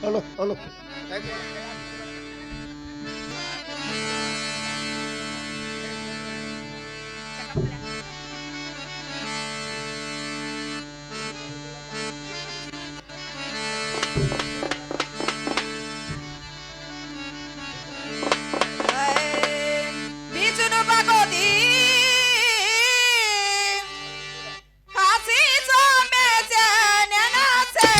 Hello hello Bicho pagodinho, assim somente a nenase.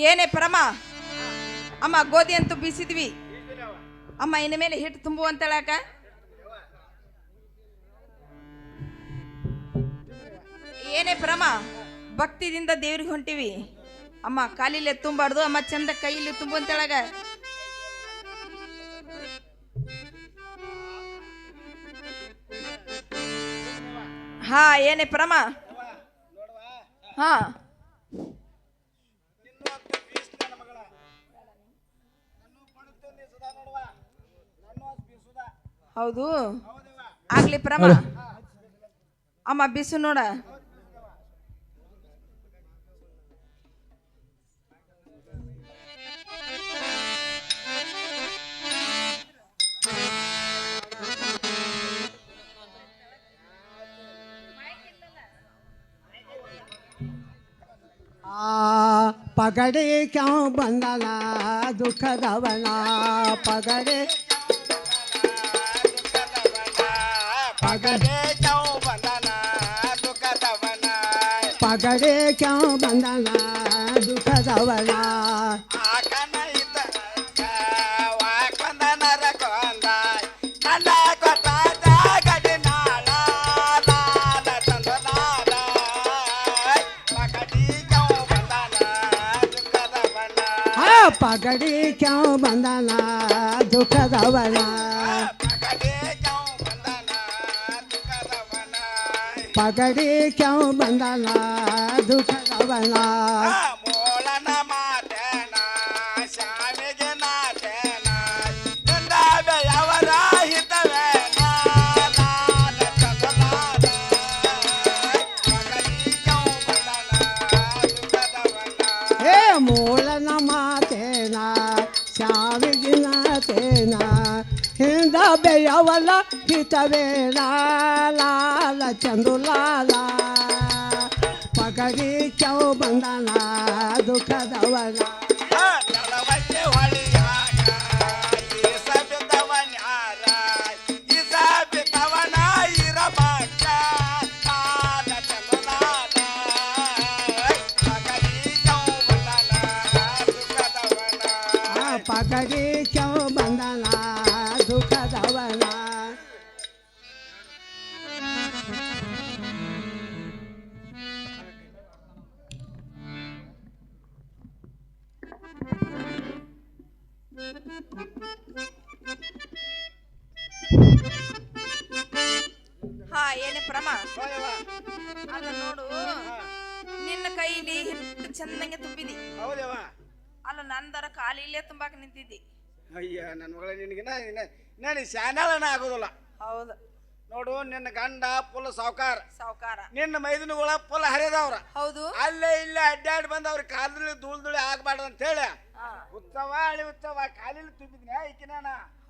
ಏನೇ ಪರಮ ಅಮ್ಮ ಗೋಧಿ ಅಂತೂ ಬೀಸಿದ್ವಿ ಅಮ್ಮ ಇನ್ನ ಮೇಲೆ ಹಿಟ್ಟು ತುಂಬು ಅಂತ ಹೇಳಕ ಏನೇ ಪರಮ ಭಕ್ತಿದಿಂದ ದೇವ್ರಿಗೆ ಹೊಂಟಿವಿ ಅಮ್ಮ ಕಾಲಿಲೆ ತುಂಬಾರ್ದು ಅಮ್ಮ ಚಂದ ಕೈಯಲ್ಲಿ ತುಂಬು ಅಂತ ಹೇಳಗ ಹಾ ಏನೇ ಪರಮ ಹಾ ಹೌದು ಆಗ್ಲಿ ಪರಮ ಅಮ್ಮ ಬಿಸು ನೋಡ पगड़े क्यों बंदना दुख दवना पगड़े पगड़े क्यों बंदना दुख दवना पगड़े क्यों बंदना दुख दवना आकन इतना वाकंदन रखंदा नला कोटा जागड़ नाला लाल चंदनाला पगड़ी क्यों बंदना दुख दवना हाँ पगड़े क्यों बंदना दुख दवना पगड़े क्यों बंदना दुख दवना पगड़े क्यों बंदना दुख दवना मोलना मातेना शामिगे नातेना नंदा बेಯವರ ಹಿತವೇನಾ ಲಾಲ ಚಂದನಾಲ ಪಗಡಿ ಕ್ಯೋ ಬಂದನ ದುಃಖ ದವನ हे मूलन मातेना शाविगिना तेना हिंदा बेಯವಲ ಹಿತವೇನ लाल चंदुलाला पगड़ी क्यों बंदना दुख दवना ನಲವಕ್ಕೆ ಹೊಳಿಯಾಗ ಈ ಸಬಿತವನ್ಯಾರ ಈ ಸಬಿತವನ ಇರಬಕ್ಕ ಲಾಲ ಚಂದನಾಲ ಪಗಡಿ ಕ್ಯೋ ಬಂದನ ದುಃಖ ದವನ पगड़ी क्यों बंदना दुख दवना ಹಾ ಏನೇ ಪರಮ ಅಲ್ಲ ನೋಡು ನಿನ್ನ ಕೈಲಿ ಹಿಟ್ಟು ಚಂದಂಗೆ ತುಂಬಿದಿ ಹೌದವ ಅಲ್ಲ ನಂದರ ಕಾಲಿಲ್ಲೇ ತುಂಬಾಕ ನಿಂತಿದ್ದಿ ಅಯ್ಯ ನನ್ನ ಮಗಳ ನಿನಗಿನ ನಾನು ಶಾನಾಳನ ಆಗೋದಿಲ್ಲ ಹೌದು ನೋಡು ನಿನ್ನ ಗಂಡ ಫುಲ್ ಸಾವುಕಾರ ಸಾವುಕಾರ ನಿನ್ನ ಮೈದನಗಳ ಫುಲ್ ಹರಿದವ್ರ ಹೌದು ಅಲ್ಲೇ ಇಲ್ಲೇ ಅಡ್ಡಾಡಿ ಬಂದ ಅವ್ರ ಕಾಲದಲ್ಲಿ ಧೂಳು ಆಗ್ಬಾರ್ದು ಅಂತ ಹೇಳಿ ಹಾ ಉತ್ಸವ ಹಳಿ ಉತ್ಸವ ಕಾಲಿಲಿ ತುಂಬಿದ್ನ ಈಕಿನ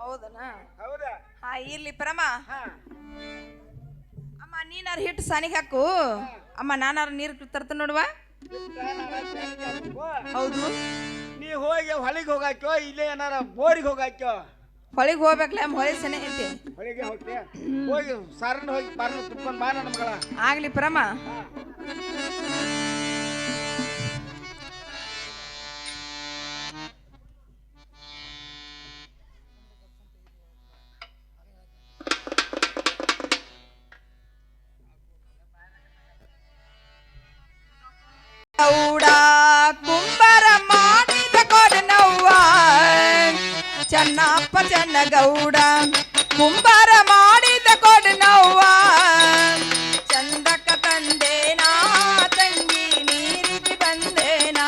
ಹೌದನ ಹೌದಾ ಹಾ ಇರ್ಲಿ ಪರಮ ಹಾ ಅಮ್ಮ ನೀನಾರ ಹಿಟ್ಟು ಸಾನಿಗೆ ಹಾಕು ಅಮ್ಮ ನಾನಾರ ನೀರು ತರ್ತ ನೋಡುವ ಹೌದು ನೀ ಹೋಗಿ ಹೊಳಿಗೆ ಹೋಗಾಕ್ಯೋ ಇಲ್ಲೇ ಏನಾರ ಬೋರಿಗೆ ಹೋಗಾಕ್ಯೋ ಹೊಳಿಗೆ ಹೋಗ್ಬೇಕಲ್ಲ ಹೊಳೆ ಸೆನೆ ಐತಿ ಹೊಳಿಗೆ ಹೋಗ್ತೀಯ ಹೋಗಿ ಸರನ್ನ ಹೋಗಿ ಪಾರ್ನ ತುಂಬ್ಕೊಂಡು ಬಾ ನನ್ನ ಮಗಳ ಆಗ್ಲಿ ಪರಮ ಗೌಡ ಕುಂಬರ ಮಾಡಿದ ಕೊಡನವ್ವ ಚೆನ್ನಪ್ಪ ಚೆನ್ನಗೌಡ ಕುಂಬರ ಮಾಡಿದ ಕೊಡನವ್ವ ಚಂದಕ ತಂದೇನಾ ತಂಗಿ ನೀರಿಗೆ ಬಂದೇನಾ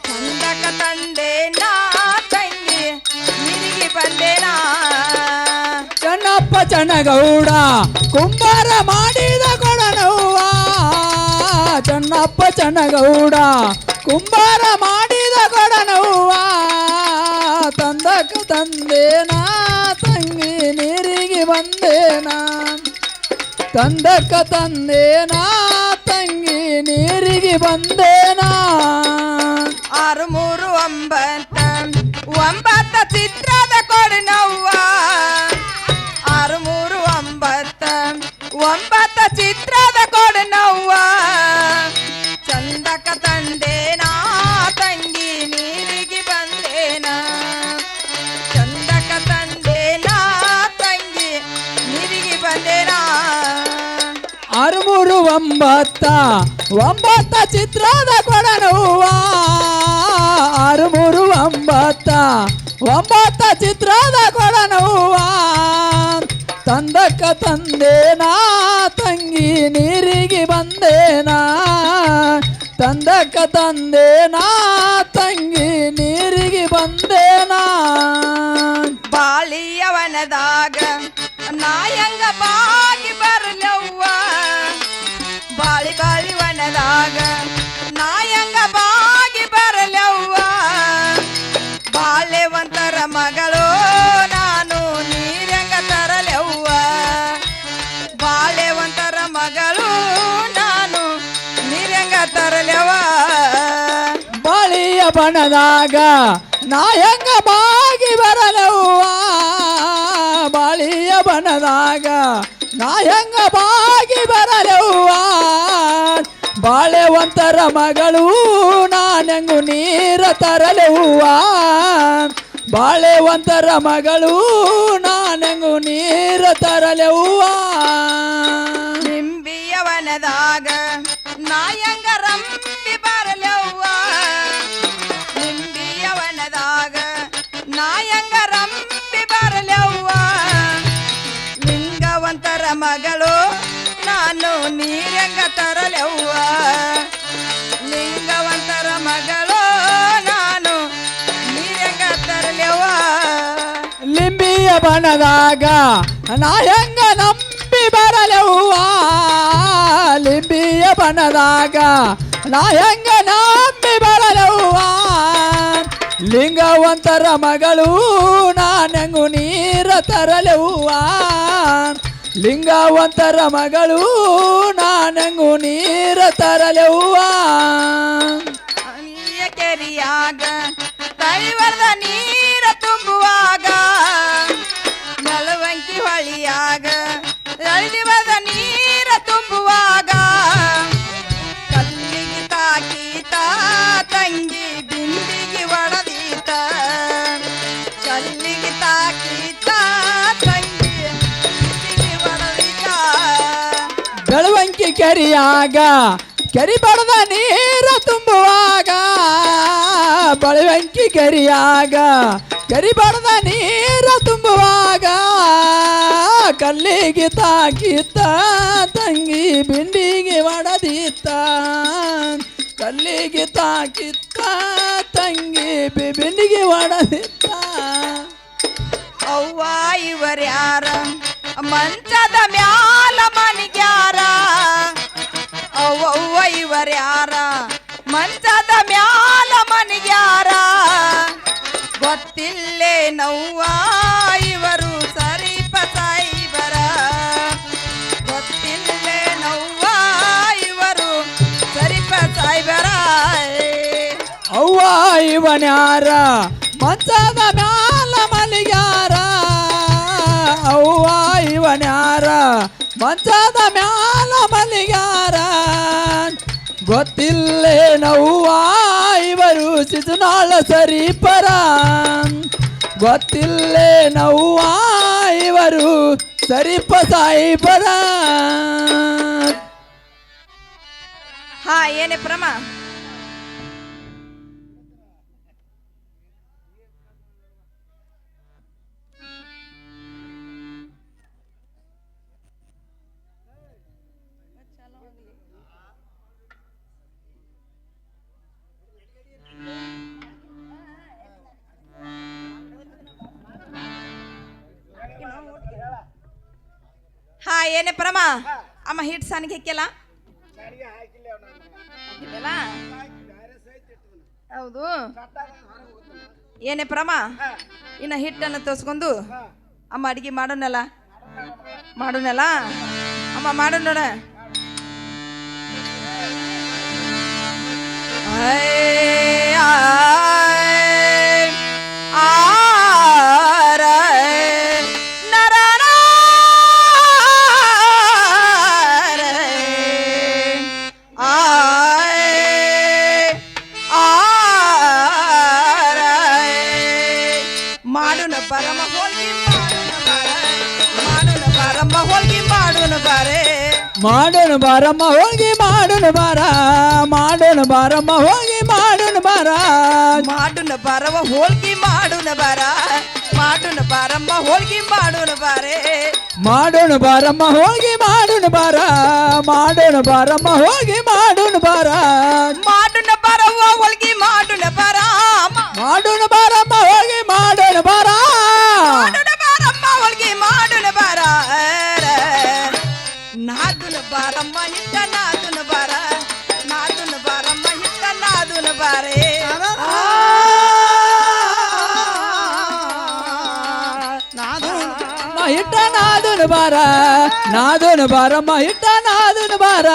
ಚಂದಕ ತಂದೇನಾ ತಂಗಿ ನೀರಿಗೆ ಬಂದೇನಾ ಚೆನ್ನಪ್ಪ ಚೆನ್ನಗೌಡ ಕುಂಬಾರ ಮಾಡಿದ ಕೊಡನವ್ವ ಚೆನ್ನಪ್ಪ ಚೆನ್ನಗೌಡ ಕುಂಬಾರ ಮಾಡಿದ ಕೊಡನವ್ವ ತಂದಕ ತಂದೇನಾ ತಂಗಿ ನೀರಿಗೆ ಬಂದೇನಾ ತಂದಕ ತಂದೇನಾ ತಂಗಿ ನೀರಿಗೆ ಬಂದೇನಾ 6 3 9 9 ಚಿತ್ರದ ಕೊಡನವ್ವ 6 3 9 9 ಚಿತ್ರದ ಕೊಡನವ್ವ ಚಂದಕ ತಂದೇನಾ ಒಂಬತ್ತ ಚಿತ್ರದ ಕೊಡನವ್ವ 639 ಚಿತ್ರದ ಕೊಡನವ್ವ ತಂದಕ್ಕ ತಂದೇನಾ ತಂಗಿ ನೀರಿಗೆ ಬಂದೇನಾ ತಂದಕ್ಕ ತಂದೇನಾ ತಂಗಿ ನೀರಿಗೆ ಬಂದೇನಾ ಬಾಳಿಯವನದಾಗ ನಾಯಂಗ ಬಾಗಿ ಬರಲವ್ವ ಬಾಳಿವನದಾಗ ನಾಯಂಗ ಬಾಗಿ ಬರಲವ್ವ ಬಾಳೆವಂತರ ಮಗಳು ನಾನು ನೀರಂಗ ತರಲವ್ವ ಬಾಳೆವಂತರ ಮಗಳು ನಾನು ನೀರಂಗ ತರಲವ್ವ ಬಾಳಿಯ ಬಣದಾಗ ನಾಯಂಗ ಬಾಗಿ ಬರಲವ್ವ ಬಾಳಿಯ ಬಣದಾಗ ನಾಯಂಗ ಬಾಗಿ ಬರಲವ್ವ ಬಾಳೆವಂತರ ಮಗಳು ನಾನಂಗು ನೀರ ತರಲವ್ವ ಬಾಳೆವಂತರ ಮಗಳು ನಾನಂಗು ನೀರ ತರಲವ್ವ ನಿಂಬಿಯವನದಾಗ ನಾಯಂಗ ರಂಬಿ ಬರಲವ್ವ ನಿಂಬಿಯವನದಾಗ ನಾಯಂಗ ರಂಬಿ ಬರಲವ್ವ ಲಿಂಗವಂತರ ಮಗಳು ನಾನು ನೀರಂಗ ತರಲವ್ವ ಲಿಂಗವಂತರ ಮಗಳು ನಾನು ನೀರಂಗ ತರಲವ್ವ ಲಿಂಬಿಯ ಬಣದಾಗ ನಾಯಂಗ ನಂಬಿ ಬರಲವ್ವ ಲಿಂಬಿಯ ಬಣದಾಗ ನಾಯಂಗ ನಂಬಿ ಬರಲವ್ವ ಲಿಂಗವಂತರ ಮಗಳು ನಾನಂಗು ನೀರ ತರಲವ್ವ ಲಿಂಗವಂತರ ಮಗಳು ನಾನಂಗು ನೀರ ತರಲವ್ವ ನೀಯ ಕೆರಿಯಾಗ ಕೈವರ್ದ ನೀರ ತುಂಬುವಾಗ ನಲವಂಕಿ ಹೊಳಿಯಾಗ ಎಳ್ದಿವದ ನೀರ ತುಂಬುವಾಗ ಕಲ್ಲಿಗೆ ತಾಕೀತ ತಂಗಿ ಬಿಂದಿಗೆ ಒಡದೀತ ಕಲ್ಲಿಗೆ ತಾಕೀತ ತಂಗಿ ಬಿಂದಿಗೆ ಒಡದೀತ ಬೆಳವಂಕಿ ಕೆರಿಯಾಗ ಕೆರಿ ಬಡದ ನೀರ ತುಂಬುವಾಗ ಬೆಳವಂಕಿ ಕೆರಿಯಾಗ ಕೆರಿ ಬಡದ ನೀರ ತುಂಬುವಾಗ ಕಲ್ಲಿಗೆ ತಾಕಿತ್ತ ತಂಗಿ ಬಿಂಡಿಗೆ ಒಡದಿತ್ತ ಕಲ್ಲಿಗೆ ತಾಕಿತ್ತ ತಂಗಿ ಬಿಂಡಿಗೆ ಒಡದಿತ್ತ ಅವ್ವ ಇವರ್ಯಾರ ಮಂಚದ ಮ್ಯಾಲ ಮನಿಗ್ಯಾರ ಅವ್ವ ಇವರ್ಯಾರ ಮಂಚದ ಮ್ಯಾಲ ಮನಿಗ್ಯಾರ ಗೊತ್ತಿಲ್ಲೇ ನವ್ವ ಇವರು ಸರಿಪ ಸಾಯಿಬರ ಗೊತ್ತಿಲ್ಲೇ ನವ್ವ ಇವರು ಸರಿಪ ಸಾಯಿಬರ ಅವ್ವ ಇವನ್ಯಾರ ಮಂಚದ ಮ್ಯಾಲ ಮಲಿಗ್ಯಾರ ಅವ್ವ ಇವನ್ಯಾರ ಮಂಚದ ಮ್ಯಾಲ ಮಲಿಗ್ಯಾರ ಗೊತ್ತಿಲ್ಲೇ ನವ್ವ ಇವರು ಸಿಸುನಾಳ ಸರಿಪರ ಗೊತ್ತಿಲ್ಲೇ ನವ್ವ ಇವರು ಸರಿಪ ಸಾಯಿಪರ ಹಾ ಏನೇ ಪ್ರಮ ಹಾ ಏನೇ ಪ್ರಮ ಅಮ್ಮ ಹಿಟ್ ಸಾನಿಗೆ ಹಾಕ್ಯಲ್ಲ ಹೌದು ಏನೇ ಪ್ರಮ ಇನ್ನು ಹಿಟ್ಟನ್ನು ತೋಸ್ಕೊಂಡು ಅಮ್ಮ ಅಡಿಗೆ ಮಾಡೋಣಲ್ಲ ಅಮ್ಮ ಮಾಡೋಣ ನೋಡ ಮಾಡೋಣ ಬರಮ್ಮ ಹೋಳ್ಗಿ ಮಾಡೋಣ ಬಾರೆ ಮಾಡೋಣ ಬಾರಮ್ಮ ಹೋಗಿ ಮಾಡೋಣ ಬಾರ ಮಾಡೋಣ ಬಾರಮ್ಮ ಹೋಗಿ ಮಾಡೋಣ ಬಾರ ಮಾಡುನ ಬಾರವ ಹೋಳ್ಗಿ ಮಾಡುನ ಬಾರ ಮಾಡುನ ಬಾರಮ್ಮ ಹೋಳ್ಗಿ ಮಾಡುನ ಬಾರೆ ಮಾಡೋಣ ಬಾರಮ್ಮ ಹೋಗಿ ಮಾಡೋಣ ಬಾರ ಮಾಡೋಣ ಬಾರಮ್ಮ ಹೋಗಿ ಮಾಡೋಣ ಬಾರ ಮಾಡುನ ಬಾರವ್ವ ಹೋಳ್ಗಿ ಮಾಡುನ ಬಾರ ಮಾಡೋಣ ಬಾರಮ್ಮ ಹೋಗಿ ಮಾಡೋಣ ಬಾರ ಮಾಡುನ ಬಾರಮ್ಮ ಹೋಳ್ಗಿ ಮಾಡುನ ಬಾರ ನಾದುನ ಬಾರಮ್ಮ ಹಿಟ್ಟ ನಾದುನ ಬಾರ ನಾದುನ ಬಾರಮ್ಮ ಹಿಟ್ಟ ನಾದುನ ಬಾರೆ ಹಿಟ್ಟ ನಾದುನ ಬಾರ ನಾದುನ ಬಾರಮ್ಮ ಹಿಟ್ಟ ನಾದುನ ಬಾರ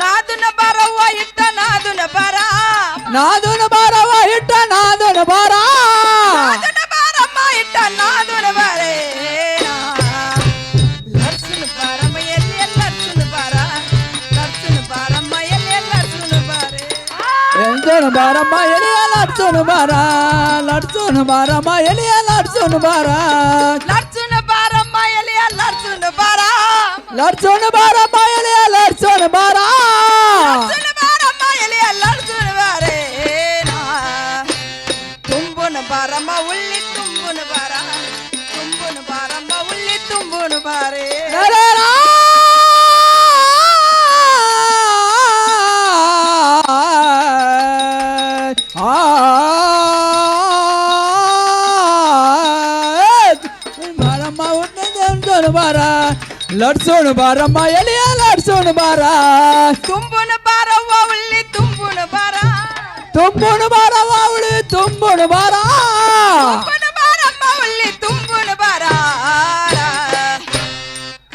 ನಾದುನ ಬಾರವ್ವ ಹಿಟ್ಟ ನಾದುನ ಬಾರ ನಾದುನ ಬಾರವ್ವ ಹಿಟ್ಟ ನಾದುನ ಬಾರ ನಾದುನ ಬಾರಮ್ಮ ಹಿಟ್ಟ ನಾದುನ ಬಾರೆ ಲರ್ಸುನ ಬಾರಮ್ಮ ಎಲ್ಲಿ ಲರ್ಸುನ ಬಾರ ಲರ್ಸುನ ಬಾರಮ್ಮ ಎಲ್ಲಿ ಲರ್ಸುನ ಬಾರೆ ಎಂಜನ ಬಾರಮ್ಮ ಎಲಿಯ ಲಡ್ಸೋಣ ಬಾರ ಲಡ್ಸೋಣ ಬಾರಮ್ಮ ಎಲಿಯ ಲಡ್ಸೋಣ ಬಾರ ಲರ್ಸುನ ಬಾರಮ್ಮ ಎಲ್ಲಿ ಲರ್ಸುನ ಬಾರ ಲಡ್ಸೋಣ ಬಾರಮ್ಮ ಎಲಿಯ ಲಡ್ಸೋಣ ಬಾರ ಲರ್ಸುನ ಬಾರಮ್ಮ ಎಲ್ಲಿ ಲರ್ಸುನ ಬಾರೆ ತುಂಬುನ ಬಾರಮ್ಮ ಉಳ್ಳಿ ತುಂಬುನ ಬಾರ ತುಂಬುನ ಬಾರಮ್ಮ ಉಳ್ಳಿ ತುಂಬುನ ಬಾರೆ ಬಾರಮ್ಮ ಉಂಟು ಬಾರ ಲಡ್ಸೋಣ ಬಾರಮ್ಮ ಎಲಿಯ ಲಡ್ಸೋಣ ಬಾರ ತುಂಬುನ ಬಾರವ್ವ ಉಳ್ಳಿ ತುಂಬುನ ಬಾರ ತುಂಬುಣ ಬಾರವ್ವ ಅವಳು ತುಂಬುಣ ಬಾರ ತುಂಬುನ ಬಾರಮ್ಮ ಉಳ್ಳಿ ತುಂಬುನ ಬಾರ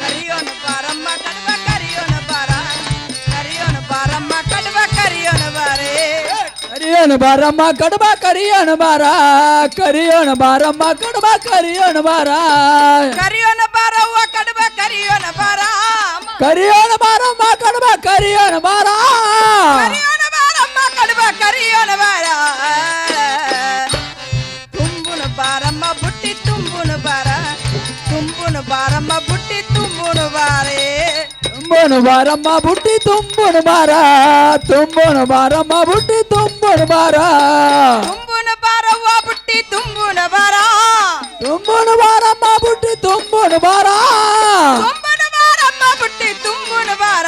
ಕರಿಯೋನ ಬಾರಮ್ಮ ಕಡುಬ ಕರಿಯೋನ ಬಾರ ಕರಿಯೋನ ಬಾರಮ್ಮ ಕಡುಬ ಕರಿಯೋನ ಬಾರೆ ಕರಿಯೋಣ ಬಾರಮ್ಮ ಕಡುಬ ಕರಿಯೋಣ ಬಾರ ಕರಿಯೋಣ ಬಾರಮ್ಮ ಕಡುಬ ಕರಿಯೋಣ ಬಾರ ಕರಿಯೋನ ಬಾರವ್ವ ಕಡುಬ ಕರಿಯೋನ ಬಾರ ಕರಿಯೋಣ ಬಾರಮ್ಮ ಕಡುಬ ಕರಿಯೋನ ಬಾರ ಕರಿಯೋನ ಬಾರಮ್ಮ ಕಡುಬ ಕರಿಯೋನ ಬಾರ ತುಂಬುನ ಬಾರಮ್ಮ ಬುಟ್ಟಿ ತುಂಬುನ ಬಾರ ತುಂಬುನ ಬಾರಮ್ಮ ಬುಟ್ಟಿ ತುಂಬುನ ಬಾರೆ ತುಂಬುಣ ಬಾರಮ್ಮ ಬುಟ್ಟಿ ತುಂಬುಣ ಬಾರ ತುಂಬುಣ ಬಾರಮ್ಮ ಬುಟ್ಟಿ ತುಂಬುಣ ಬಾರ ತುಂಬುನ ಬಾರವ್ವ ಬುಟ್ಟಿ ತುಂಬುನ ಬಾರ ತುಂಬುಣ ಬಾರಮ್ಮ ಬುಟ್ಟಿ ತುಂಬುಣ ಬಾರ ತುಂಬುನ ಬಾರಮ್ಮ ಬುಟ್ಟಿ ತುಂಬುನ ಬಾರ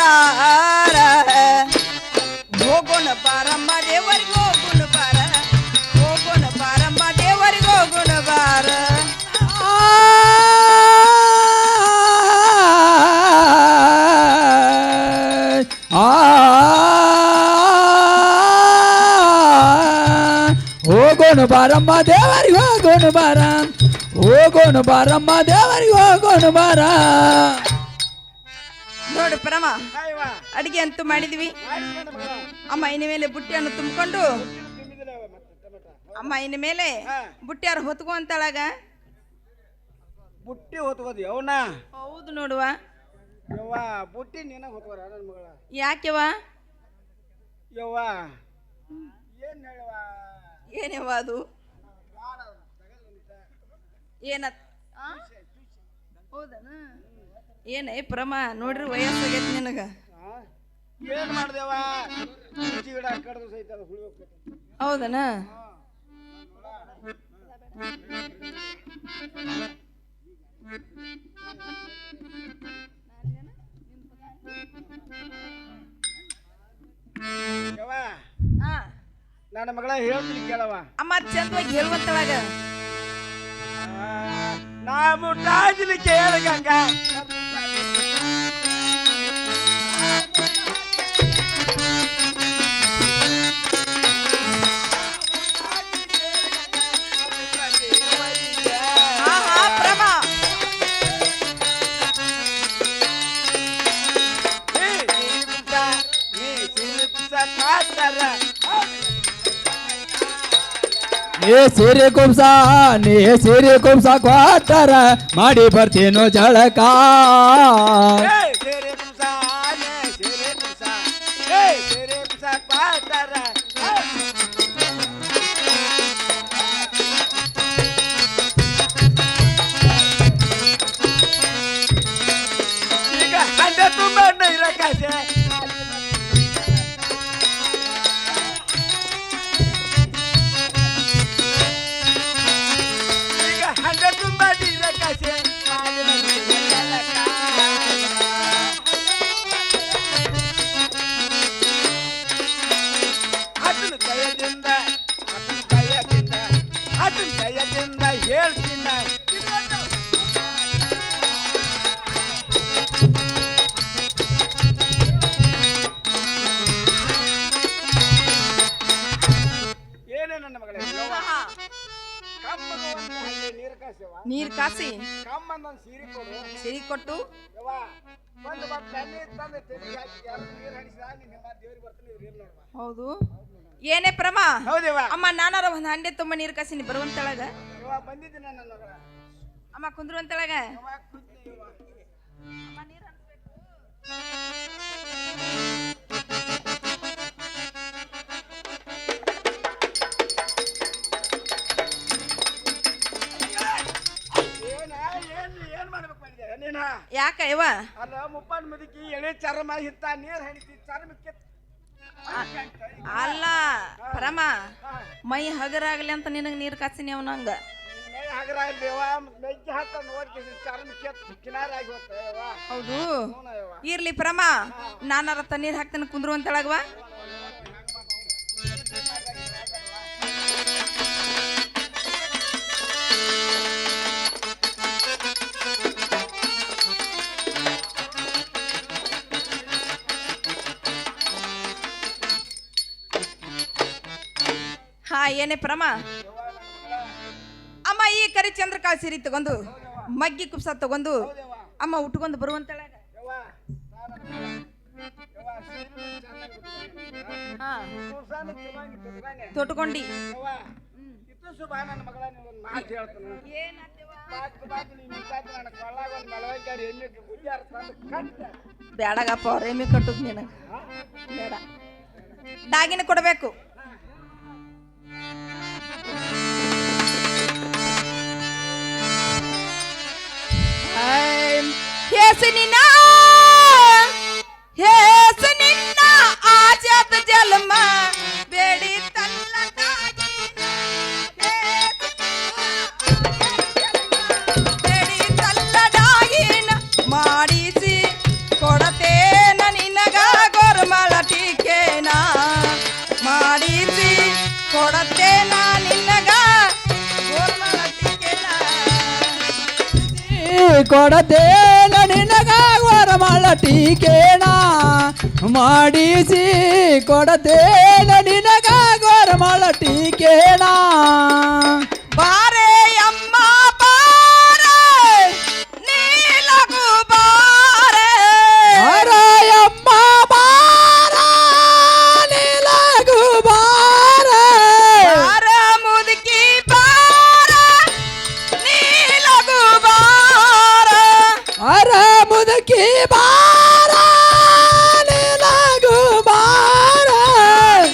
ಹೋಗೋಣ ಬಾರಮ್ಮ ದೇವರಿಗೆ ಹೋಗುಣ ಬಾರ ಹೋಗೋಣ ಬಾರಮ್ಮ ದೇವರಿಗೆ ಹೋಗುಣ ಬಾರ ಹೋಗೋಣ ಬಾರಮ್ಮ ದೇವರಿಗೆ ಹೋಗೋಣ ಬಾರ ಹೋಗೋಣ ಬಾರಮ್ಮ ದೇವರಿಗೆ ಹೋಗೋಣ ಬಾರ ನೋಡು ಪ್ರಮ ಹಾಯವ್ವ, ಅಡಿಗೆ ಅಂತೂ ಮಾಡಿದ್ವಿ ಮಾಡಿದ್ಮೇಲೆ ಮಗಳ. ಅಮ್ಮ ಇನ್ನ ಮೇಲೆ ಬುಟ್ಟಿಯನ್ನು ತುಂಬಿಕೊಂಡು ತುಂಬಿದಿಲ್ಲ ಅವ್ವ ಮತ್ತೆ ಟೊಮೆಟೊ. ಅಮ್ಮ ಇನ್ನ ಮೇಲೆ ಬುಟ್ಟಿಯಾರು ಹೊತ್ಕೊ ಅಂತಳಾಗ ಬುಟ್ಟಿ ಹೊತ್ಕೋದು ಅವನ ಹೌದು ನೋಡುವ ಯವ್ವ ಬುಟ್ಟಿ ನೀನ ಹೊತ್ಕೋರ ನನ್ನ ಮಗಳ ಯಾಕೆವ ಯವ್ವ ಏನ್ ಹೇಳವ್ವ ಏನೇವ ಅದು ಏನ ಹೌದನ ಏನೇ ಪ್ರಮ ನೋಡ್ರಿ ವಯಸ್ಸಾಗೈತಿ ನಿನಗ ಏನ್ ಮಾಡ್ದೇವ ಹುಚ್ಚಿ ಗಿಡ ಕಡ್ದು ಸಹಿತ ಅದು ಹುಳಿ ಹೋಗ್ತೈತಿ. ಹೌದನ ಯವ್ವ ಹಾ ನನ್ನ ಮಗಳ ಹೇಳ್ತೀನಿ ಕೇಳವ ಅಮ್ಮ ಚಂದವಾಗಿ ಹೇಳುವಂತಳಾಗ ನಾ ಮುಟ್ಟಾಜಿಲಿ ಕೇಳ ಗಂಗ ಆಹಾ ಪ್ರಮ ನೀ ಸೀರೆ ಕುಬ್ಸ ನೀ ಸೀರೆ ಕುಬ್ಸ ಕ್ವಾಟರ ಮಾಡಿ ಬರ್ತೀನೋ ಜಳಕ ಈಗ ಹಂಡೆ ತುಂಬ ಅಣ್ಣ ಇರ ಆತನ ದಯದಿಂದ ಆತನ ದಯದಿಂದ ಆತನ ದಯದಿಂದ ಹೇಳ್ತೀನ ಏನೇ ನನ್ನ ಮಗಳೇ ಕಮ್ಮಗ ಒಂದು ಹಂಗೆ ನೀರು ಕಾಸವ ನೀರ್ ಕಾಸಿ ಕಮ್ಮಂದ ಒಂದು ಸೀರೆ ಕೊಡು ಸಿರಿ ಕೊಟ್ಟು ಯವ್ವ ಒಂದು ಬಟ್ ತಣ್ಣೀರ್ ತಂದು ತೆಲಿಗೆ ಹಾಕಿ ಎರಡು ನೀರು ಹಣಿಸಿದ ನಿನ್ನ ದೇವ್ರಿಗೆ ಬರ್ತೀನಿ ಇವ್ರು ಇಲ್ಲ ನೋಡುವ ಹೌದು ಏನೇ ಪ್ರಮ ಹೌದೇವ ಅಮ್ಮ ನಾನಾರ ಒಂದ್ ಹಂಡೆ ತುಂಬ ನೀರ್ ಕಾಸಿನಿ ಬರುವಂತಳಗ ಯವ್ವ ಬಂದಿದ್ದೀನಿ ನನ್ನ ಮಗಳ ಅಮ್ಮ ಕುಂದ್ರುವಂತಳಗ ಯವ್ವ ಕುಂತಿ ಯವ್ವ ಅಮ್ಮ ನೀರ್ ಹರಿಸ್ಬೇಕು. ಏನ್ ಮಾಡ್ಬೇಕು ಮಾಡಿದೆ ನೀನ ಯಾಕ ಇವ ಅಲ್ಲ ಮುಪ್ಪನ್ ಮುದುಕಿ ಎಳೆ ಚರ್ಮ ಹಿತ್ತ ನೀರ್ ಹಣಿಸಿ ಚರ್ಮಕ್ಕೆ ಅಲ್ಲ ಪ್ರಮ ಮೈ ಹಗರಾಗ್ಲಿ ಅಂತ ನಿನಗ್ ನೀರ್ ಕಾಸಿನಿ ಅವನಂಗ ಮೈ ಹಗರ ಇಲ್ಲೇವ ಮೆಜ್ಜೆ ಹತ್ತ ನೋಡ್ಕಿ ಚರ್ಮಕ್ಕೆ ಕಿನಾರಾಗಿ ಹೋಗ್ತಾವ ಹೌದು ಇರ್ಲಿ ಪ್ರಮ ನಾನಾರ ತಣ್ಣೀರ್ ಹಾಕ್ತೇನೆ ಕುಂದ್ರುವಂತಳಗವ ಹಾ ಏನೇ ಪ್ರಮ ಅಮ್ಮ ಈ ಕರಿ ಚಂದ್ರಕಾಳ್ ಸೀರೆ ತಗೊಂಡು ಮಗ್ಗಿ ಕುಪ್ಸ ತಗೊಂಡು ಅಮ್ಮ ಉಟ್ಕೊಂಡು ಬರುವಂತಳಗ ಹಾ ತೊಟ್ಕೊಂಡಿ ಇತ್ತು ಶುಭ ನನ್ನ ಮಗಳ ಒಂದು ಮಾತು ಹೇಳ್ತಾನೆ ಬೇಡಗಪ್ಪ ರೇಮಿ ಕಟ್ಟುದ್ ನಿನಗ ಬೇಡ ದಾಗಿನ ಕೊಡಬೇಕು ಹೇಸನಿನ ಆಜಾದ ಜನ್ಮ ಬೇಡಿ ಬೇಡಿ ತಲ್ಲಡಾಗಿನ ಮಾಡಿಸಿ ಕೊಡತೇನ ನಿನಗ ಗೋರ್ಮಳ ಟೀಕೆನ ಮಾಡಿಸಿ ಕೊಡತೇನ ನಿನಗ ಗೋರ್ಮಳ ಟೀಕೆನ ಕೊಡತೇನ ನಿನಗ ವರಮಳ ಟೀಕೇಣ ಮಾಡಿಸಿ ಕೊಡತೇನ ನಿನಗ ವರಮಳ ಟೀಕೇಣ ಬಾರೆ ಅಮ್ಮ ಬಾರೆ ನೀಲಗು ಬಾರೆ ಅರಯಮ್ಮ ಬಾರ ನೀಲಗು ಬಾರ ಬಾರ ಮುದುಕಿ ಬಾರ ನೀಲಗು ಬಾರ ಅರ ಮುದುಕಿ ಬಾರ ನೀಲಗು ಬಾರ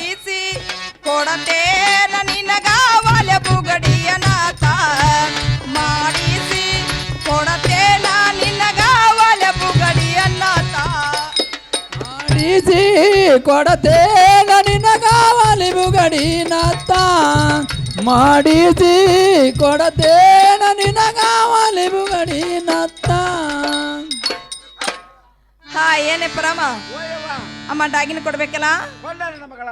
ಈಸಿ ಕೊಡತೇನ ನಿನಗ ಒಲೆ ಬುಗಡಿಯ ನಾತ ಮಾಡಿಸಿ ಕೊಡತೇನ ನಿನಗ ಒಲೆ ಬುಗಡಿಯ ನಾತ ಮಾಡಿಸಿ ಕೊಡತೇನ ನಿನಗ ಒಲೆ ಬುಗಡಿ ನತ್ತ ಮಾಡಿಸಿ ಕೊಡತೇನ ನಿನಗ ಒಲೆ ಬುಗಡಿ ನತ್ತ ಹಾ ಏನೇ ಪರಮ ಓಯವ್ವ ಅಮ್ಮ ಡಾಗಿನ ಕೊಡ್ಬೇಕಲ್ಲ ಕೊಂಡ ನನ್ನ ಮಗಳ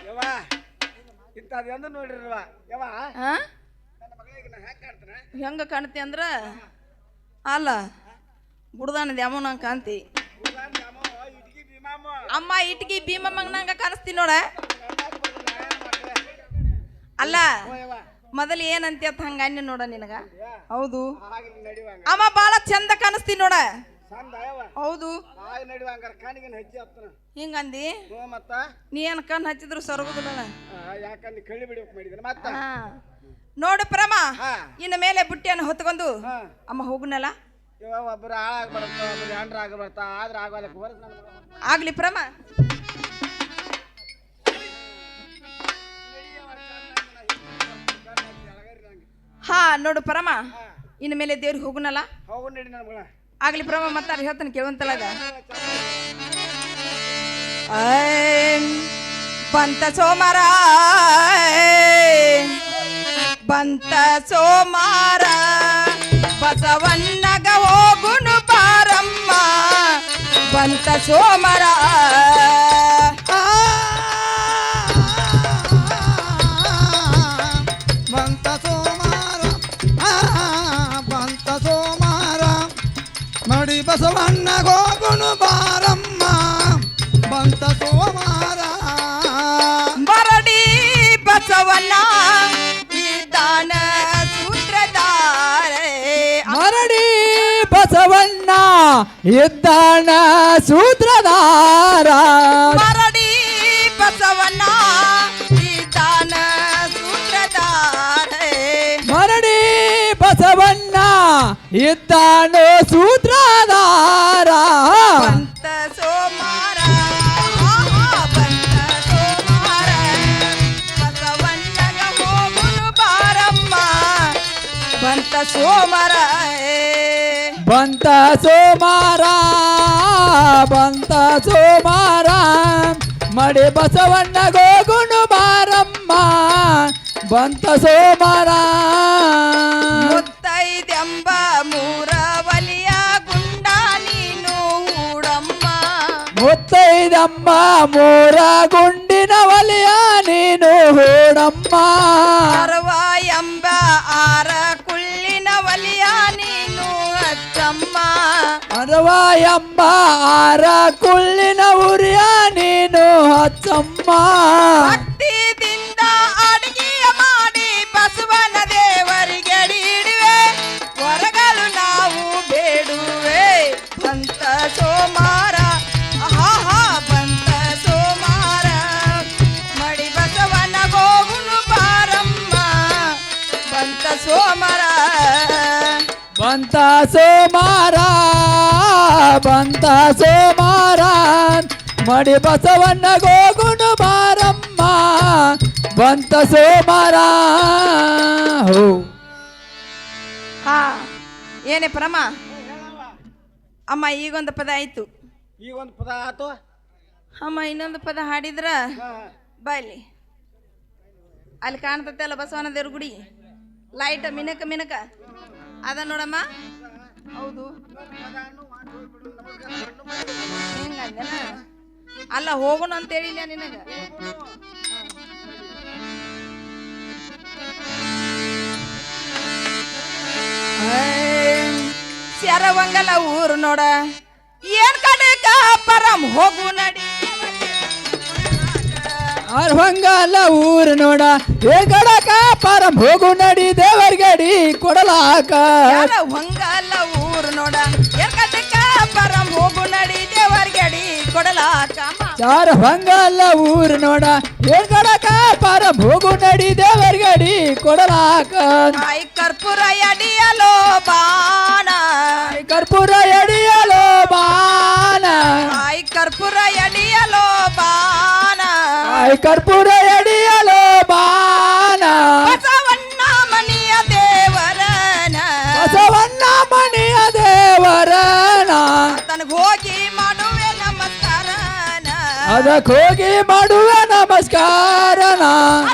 ಯವ್ವ ಇಂಥದ್ದು ಎಂದು ನೋಡಿರಲ್ವ ಯವ್ವ ಹಾ ನನ್ನ ಮಗಳಿಗೆ ನಾ ಹ್ಯಾಕ್ ಕಾಡ್ತಾನೆ ಹೆಂಗ ಕಾಣ್ತಿ ಅಂದ್ರ ಅಲ್ಲ ಗುಡ್ದಾನದ ಅಮ್ಮ ಕಾಂತಿ ಇಟ್ಗಿ ಭೀಮಾಮ ಅಮ್ಮ ಇಟ್ಗಿ ಭೀಮಮ್ಮಂಗ ನಂಗ ಕಾಣಿಸ್ತೀನಿ ನೋಡ ಅಲ್ಲ ಓಯವ್ವ ಮೊದಲು ಏನಂತ ಹಂಗ ಅನ್ನಿ ನೋಡ ನಿನಗ ಹೌದು ಹಾಗೆ ನಡಿವಂಗ ಅಮ್ಮ ಬಾಳ ಚಂದ ಕಾಣಿಸ್ತೀನಿ ನೋಡ ಚಂದ ಯವ್ವ ಹೌದು ಹಾಗೆ ನಡಿವಂಗಾರ ಕಣ್ಣಿಗೆ ಹಚ್ಚಿ ಹತ್ತನ ಹಿಂಗಂದಿ ಹ್ಞೂ ಮತ್ತ ನೀ ಏನ್ ಕಣ್ ಹಚ್ಚಿದ್ರು ಸೊರಗುದಿಲ್ಲ ಯಾಕಂದ್ರೆ ಕಳ್ಳಿ ಬಿಡ್ಬೇಕು ಮಾಡಿದ್ರೆ ಮತ್ತ ಹಾ ನೋಡು ಪ್ರಮ ಹಾ. ಇನ್ನು ಮೇಲೆ ಬುಟ್ಟಿಯನ್ನು ಹೊತ್ಕೊಂಡು ಹಾ ಅಮ್ಮ ಹೋಗುನಲ್ಲ ಇವ ಒಬ್ಬರು ಹಾಳಾಗ್ಬಾರ್ದು ಒಬ್ಬರು ಹೆಂಡ್ರ ಆಗ್ಬಾರ್ತಾ ಆದ್ರೆ ಆಗೋಲ್ಲ ಬರತ್ ನನ್ನ ಮಗ ಆಗ್ಲಿ ಪ್ರಮ ಹಾ ನೋಡು ಪರಮ ಇನ್ನು ಮೇಲೆ ದೇವ್ರಿಗೆ ಹೋಗುನಲ್ಲ ಹೋಗು ನಡಿ ನನ್ನ ಮಗಳ ಆಗ್ಲಿ ಪ್ರಮ ಮತ್ತಾರ ಹೇಳ್ತಾನೆ ಕೇಳುವಂತಲಾಗ ಬಂತ ಸೋಮಾರ ಬಂತ ಸೋಮಾರ ಬಸವಣ್ಣಗ ಹೋಗುನು ಬಾರಮ್ಮ ಬಂತ ಸೋಮಾರ ಸೋಮಾರ ಮರಡಿ ಬಸವಣ್ಣ ಇದ್ದಾನ ಸೂತ್ರಧಾರೆ ಮರಡಿ ಬಸವಣ್ಣ ಇದ್ದಾನ ಸೂತ್ರಧಾರ ಮರಡಿ ಬಸವಣ್ಣ ಇದ್ದಾನ ಸೂತ್ರಧಾರೆ ಮರಡಿ ಬಸವಣ್ಣ ಇದ್ದಾನೋ ಸೂತ್ರಧಾರ ಬಂತ ಸೋಮಾರ ಬಂತ ಸೋಮಾರ ಬಸವಣ್ಣಗ ಹೋಗುನು ಬಾರಮ್ಮ ಬಂತ ಸೋಮಾರ ಬಂತ ಸೋಮಾರ ಬಂತ ಸೋಮಾರ ಮಡಿ ಬಸವಣ್ಣ ಗೋಗುನು ಬಾರಮ್ಮ ಬಂತ ಸೋಮಾರ ಮುತ್ತೈದೆಂಬ ಮೂರ ವಲಿಯ ಗುಂಡ ನೀನು ಹೂಡಮ್ಮ ಮುತ್ತೈದಮ್ಮ ಮೂರ ಗುಂಡಿನ ವಲಿಯ ನೀನು ಹೂಡಮ್ಮ ಅರವ ಎಂಬ ಆರ ಕುಳ್ಳಿನ ವಲಿಯ ನೀನು ಹಚ್ಚಮ್ಮ ಅರವ ಎಂಬ ಆರ ಕುಳ್ಳಿನ ಉರಿಯ ನೀನು ಹಚ್ಚಮ್ಮ ಭಕ್ತಿದಿಂದ ಅಡಿಗೆಯ ಮಾಡಿ ಬಸವನ ದೇವರಿಗೆ ಇಡುವೆ ಹೊರಗಳು ನಾವು ಬೇಡುವೆ ಬಂತ ಸೋಮಾರ ಆಹಾ ಬಂತ ಸೋಮಾರ ಮಡಿ ಬಸವನ ಗೋಗುನು ಬಾರಮ್ಮ ಬಂತ ಸೋಮಾರ ಬಂತ ಸೋಮಾರ ಬಂತ ಸೋಮಾರ ಮಡಿ ಬಸವಣ್ಣ ಗೋಗುನು ಬಾರಮ್ಮ ಬಂತ ಸೋಮಾರ ಹೋ ಹಾ ಏನೇ ಪ್ರಮ ಅಮ್ಮ ಈಗೊಂದು ಪದ ಆಯ್ತು ಈಗ ಒಂದು ಪದ ಆತು ಅಮ್ಮ ಇನ್ನೊಂದು ಪದ ಹಾಡಿದ್ರ ಬಾಯ್ಲಿ ಅಲ್ಲಿ ಕಾಣ್ತತೆ ಅಲ್ಲ ಬಸವನ ದೇವ್ರ ಗುಡಿ ಲೈಟ್ ಮಿನಕ ಮಿನಕ ಅದ ನೋಡಮ್ಮ ಹೌದು ಹೆಂಗಂದೆನ ಅಲ್ಲ ಹೋಗೋಣ ಅಂತ ಹೇಳಿಲ್ಲ ನಿನಗ ಶರವಂಗಲ ಊರು ನೋಡ ಏನ್ ಕಡೆಕ ಪರಂ ಹೋಗು ನಡಿ ಅರ್ವಂಗಲ ಊರು ನೋಡ ಏಗಡಕ ಪರಂ ಹೋಗು ನಡಿ ದೇವರ್ಗಡಿ ಕೊಡಲಾಕ ಹೊಂಗಲ್ಲ ಊರು ನೋಡ ಏನ್ ಕಡೆಕ ಪರಂ ಹೋಗು ನಡಿ ದೇವರ್ಗಡಿ ಕೊಡಲಾಕ ಚಾರ ಹೊಂಗಲ್ಲ ಊರು ನೋಡ ಏಗಡಕ ಪರಂ ಹೋಗು ನಡಿ ದೇವರ್ಗಡಿ ಕೊಡಲಾಕ ಐ ಕರ್ಪೂರ ಎಡಿಯಲೋ ಬಾಣ ಕರ್ಪೂರ ಎಡಿಯಲೋ ಬಾನ ಐ ಕರ್ಪೂರ ಎಡಿಯಲೋ ಬಾಣ ಕರ್ಪೂರ ಎಡಿಯಲೋ ಬಾನ ಬಸವಣ್ಣ ಮನಿಯ ದೇವರನ ಬಸವಣ್ಣ ಮಣಿಯ ದೇವರನ ತನಗ ಹೋಗಿ ಮಾಡುವೆ ನಮಸ್ಕಾರನ ಅದಕ್ಕೆ ಹೋಗಿ ಮಾಡುವೆ ನಮಸ್ಕಾರನ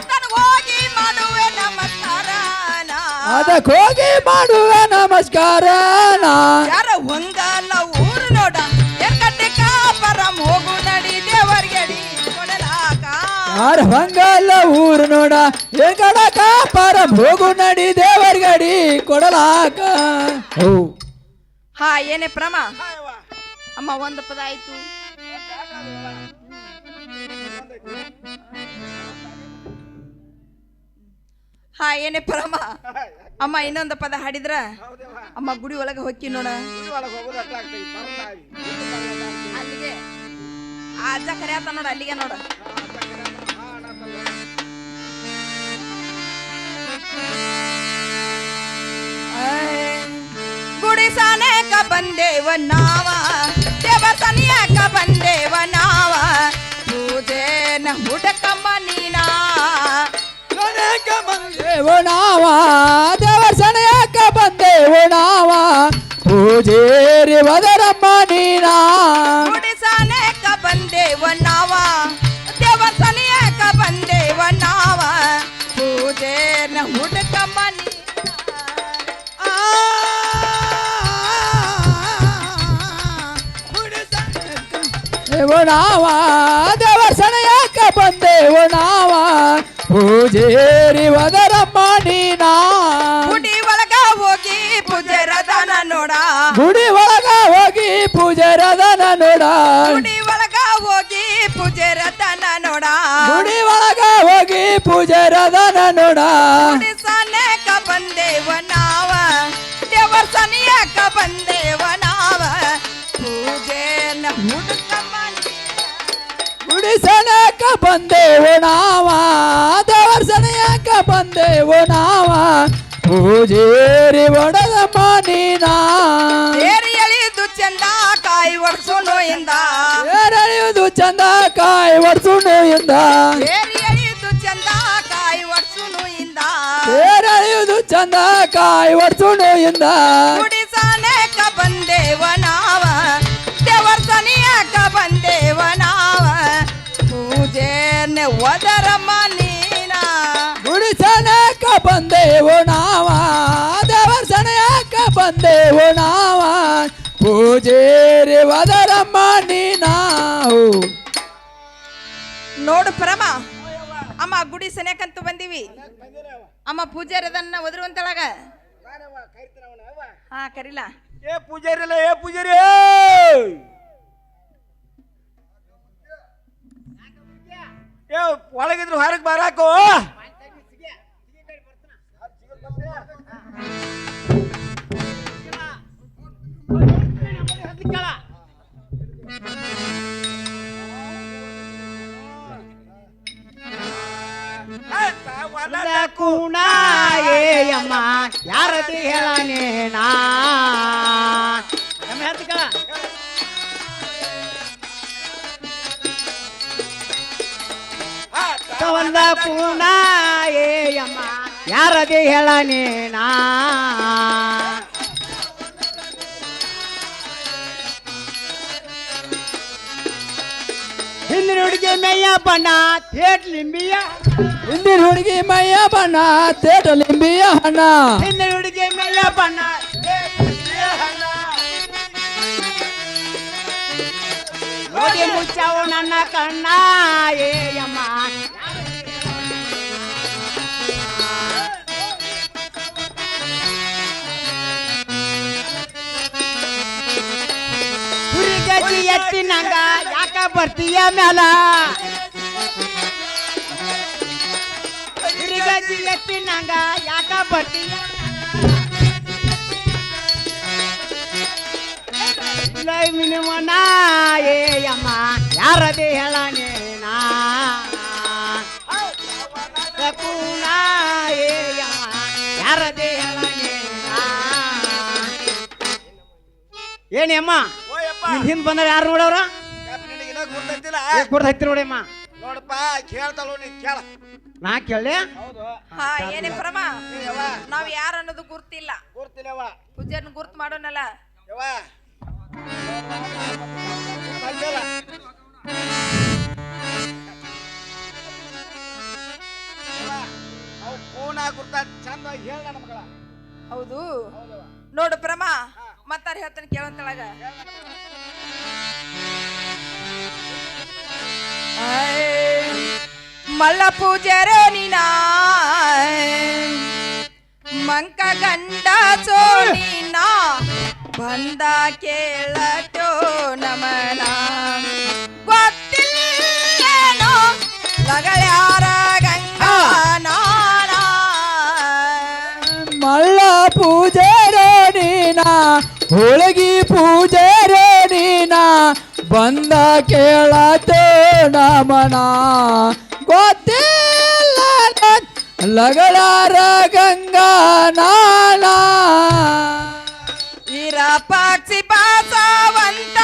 ತನಗ ಹೋಗಿ ಮಾಡುವೆ ನಮಸ್ಕಾರನ ಅದಕ್ಕೆ ಹೋಗಿ ಮಾಡುವೆ ನಮಸ್ಕಾರನ ಯಾರ ಹೊಂಗಲ್ಲ ಊರು ನೋಡ ಎಕ್ಕಟ್ಟಿಕ ಪರಂ ಹೋಗು ನಡಿ ದೇವರ್ಗಡಿ ಕೊಡಲಾಕ ಯಾರ ಹೊಂಗಲ್ಲ ಊರು ನೋಡ ಏಗಡಕ ಪರಂ ಹೋಗು ನಡಿ ದೇವರ್ಗಡಿ ಕೊಡಲಾಕ ಹೋ ಹಾ ಏನೇ ಪ್ರಮ ಅಮ್ಮ ಒಂದು ಪದ ಆಯ್ತು ಹಾ ಏನೇ ಪ್ರಮ ಅಮ್ಮ ಇನ್ನೊಂದು ಪದ ಹಾಡಿದ್ರ ಅಮ್ಮ ಗುಡಿ ಒಳಗೆ ಹೊಕ್ಕಿ ನೋಡ ಒಳಗೆ ಹೋಗೋದು ಅಟ್ಟ ಆಗ್ತೈತಿ ಬರ್ತಾವಿ ಅಲ್ಲಿಗೆ ಆ ಅಜ್ಜ ಕರೆಯತ್ತ ನೋಡ ಅಲ್ಲಿಗೆ ನೋಡ ಗುಡಿ ಸಾನೇಕ ಬಂದೇವ ನಾವ ದೇವಸನಿಯಾಕ ಬಂದೇವ ನಾವ ಪೂಜೆನ ಹುಡಕಮ್ಮ ನೀನಾ ಬಂದೇವು ನಾವ ದೇವಸನಯಕ್ಕ ಬಂದೇವು ನಾವ ಪೂಜೇರಿ ವದರಮ್ಮ ನೀನಾ ಗುಡಿ ಸಾನೇಕ ಬಂದೇವ ನಾವ ದೇವಸನಿಯಾಕ ಬಂದೇವ ನಾವ ಪೂಜೆನ ಹುಡಕಮ್ಮ ನೀನಾ ದೇವು ನಾವ ದೇವಸನಯಕ್ಕ ಬಂದೇವು ನಾವ ಪೂಜೇರಿ ವದರಮ್ಮ ನೀನಾ ಗುಡಿ ಒಳಗ ಹೋಗಿ ಪೂಜೆರದನ ನೋಡ ಗುಡಿ ಒಳಗ ಹೋಗಿ ಪೂಜಾರದನ ನೋಡ ಗುಡಿ ಒಳಗ ಹೋಗಿ ಪೂಜೆ ಪೂಜೆರತನ ನೋಡ ಗುಡಿ ಒಳಗ ಹೋಗಿ ಪೂಜಾರದನ ನೋಡ ಸನೇಕ ಬಂದೇವ ನಾವ ದೇವರ ಸನಿಯಕ ಬಂದೇವ ನಾವ ಪೂಜೆನ ಹುಡುಕಮ್ಮ ಗುಡಿ ಸನಕ ಬಂದೇವು ನಾವ ದೇವರ ಸನಯಕ ಬಂದೇವು ನಾವ ಪೂಜೇರಿ ಒಡದಮ್ಮ ನೀನಾ ಏರಿ ಎಳೆಯುದು ಚಂದ ಕಾಯಿ ಒಡ್ಸೋನು ಎಂದ ಏರಳಿಯುವುದು ಚಂದ ಕಾಯಿ ಒಡ್ಸುಣು ಎಂದ ಏರಿ ಎಳೆಯುದು ಚಂದ ಕಾಯಿ ಒಡ್ಸೋನು ಎಂದ ಏರಳಿಯುವುದು ಚಂದ ಕಾಯಿ ಒಡ್ಸುಣು ಎಂದ ಗುಡಿ ಸನೇಕ ಬಂದೇವ ನಾವ ದೇವರ ಸನಿಯಕ ಬಂದೇವ ನಾವ ಪೂಜೆನೆ ಒದರಮ್ಮ ನೀನಾ ಗುಡಿ ಸನಕ ಬಂದೇವು ನಾವ ದೇವರ ಸನಯಕ ಬಂದೇವು ನಾವ ಪೂಜೇರಿ ವದರಮ್ಮ ನೀನಾವು ನೋಡು ಪರಮ ಅಮ್ಮ ಗುಡಿ ಸನೇಕಂತೂ ಬಂದೀವಿ ಅಮ್ಮ ಪೂಜಾರದನ್ನ ಒದರುವಂತಳಾಗ ಹಾ ಕರಿಲ ಏ ಪೂಜಾರಿ ಅಲ್ಲ ಏ ಪೂಜಾರಿ ಏ ಒಳಗಿದ್ರು ಹೊರಗೆ ಬರಾಕೋ ಕೂಣ ಏಯಮ್ಮ ಯಾರದಿ ಹೇಳನೇನಾ ಒಂದ ಕೂಣ ಏಯಮ್ಮ ಯಾರದಿ ಹೇಳನೇನಾ ಹಿಂದಿನ ಹುಡುಗಿ ಮೇಯ ಬಣ್ಣ ಥೇಟ್ ಲಿಂಬಿಯ ಹಿಂದಿನ ಹುಡುಗಿ ಮೈಯ ಬಣ್ಣ ತೇಟ ಲಿಂಬಿಯ ಹಣ್ಣ ಹಿಂದಿನ ಹುಡುಗಿ ಮೇಯ ಬಣ್ಣ ನೋಡಿ ಮುಚ್ಚಾವು ನನ್ನ ಕಣ್ಣ ಏಯಮ್ಮ ಹುರಿಗಜ್ಜಿ ಎತ್ತಿನಂಗ ಯಾಕ ಬರ್ತೀಯ ಮ್ಯಾಲ ಹುರಿಗಜ್ಜಿ ಎತ್ತಿನಂಗ ಯಾಕ ಬರ್ತೀಯ ಲೈ ಮಿನಿಮನ ಏಯಮ್ಮ ಯಾರದೇ ಹೇಳನೇನಾ ಕೂನ ಏಯಮ್ಮ ಯಾರದೇ ಹೇಳನೇನಾ ಏನೇಮ್ಮ ಓಯಪ್ಪ ನಿನ್ ಹಿಂದ್ ಬಂದ್ರೆ ಯಾರು ನೋಡವ್ರ ನಿನಗಿನ ಗುರ್ತೈತಿಲ್ಲ ಕೊಡ್ದು ಹತ್ತಿ ನೋಡಮ್ಮ ನೋಡಪ್ಪ ಕೇಳ್ತಾಳು ನೀ ಕೇಳ ನಾ ಕೇಳಲೆ ಹೌದು ಹಾ ಏನೇ ಪರಮ ಯವ್ವ ನಾವ್ ಯಾರು ಅನ್ನೋದು ಗುರ್ತಿಲ್ಲ ಗುರ್ತಿಲ್ಲವ ಪೂಜೆನ ಗುರ್ತು ಮಾಡೋನಲ್ಲ ಯವ್ವ ಬಂದಿಲ್ಲ ಅವು ಕೂನ ಗುರ್ತ ಚಂದ ಹೇಳ ನನ್ನ ಮಗಳ ಹೌದು ನೋಡು ಪ್ರಮ ಮತ್ತಾರ ಹೇಳ್ತಾನೆ ಕೇಳಂತಳಾಗ ಮಲ್ಲ ಪೂಜಾರೋ ನೀನ ಮಂಕ ಗಂಡ ಸೋನಿನ ಬಂದ ಕೇಳಟೋ ನಮನ ಗೊತ್ತಿಲ್ಲೇನೋ ಲಗಳ್ಯಾರ ಗಂಗಾ ನಾನ ಮಳ್ಳ ಪೂಜಾರ ನೀನ ಹೋಳಗಿ ಪೂಜಾರ ನೀನ ಬಂದ ಕೇಳತೋ ನಮನ ಗೊತ್ತಿಲ್ಲ ಲಗಳಾರ ಗಂಗಾ ನಾಳ ಇರ ಪಕ್ಷಿ ಬಾಸವಂತ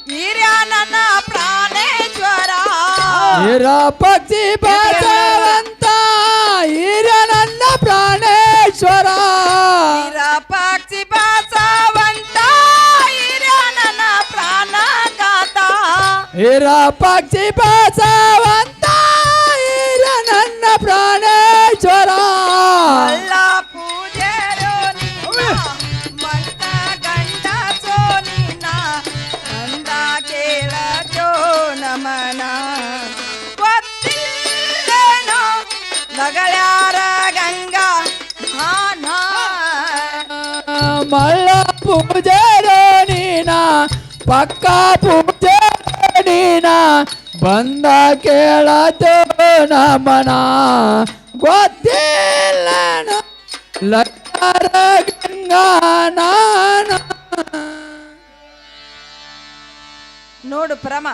ಹಿರಿಯ ನನ್ನ ಪ್ರಾಣೇಶ್ವರ ಹಿರ ಪಕ್ಷಿ ಬಾಸವಂತ ಹಿರ ನನ್ನ ಪ್ರಾಣೇಶ್ವರ ಇರ ಪಕ್ಷಿ ಬಾಸವಂತ ಹಿರಿಯ ನನ್ನ ಪ್ರಾಣಗಾತ ಹಿರ ಪಕ್ಷಿ ಬಾಸವಂತ ಹಿರ ನನ್ನ ಪ್ರಾಣೇಶ್ವರ ಅಲ್ಲ ಪೂಜೆರೋ ನೀನ ಮಂತ ಗಂಡ ಸೋನಿನ ಅಂದ ಕೇಳಜೋ ನಮನ ಗೊತ್ತಿಲ್ಲೇನೋ ಲಗಳ್ಯಾರ ಗಂಗಾ ಹಾನ ಮಳ್ಳ ಪೂಜಾರ ನೀನ ಪಕ್ಕ ಪೂಜಾರ ನೀನ ಬಂದ ಕೇಳತೋ ನಮನ ಗೊತ್ತಿಲ್ಲ ಲಕ್ಕಾರ ಗಂಗಾನಾನ. ನೋಡು ಪ್ರಮ,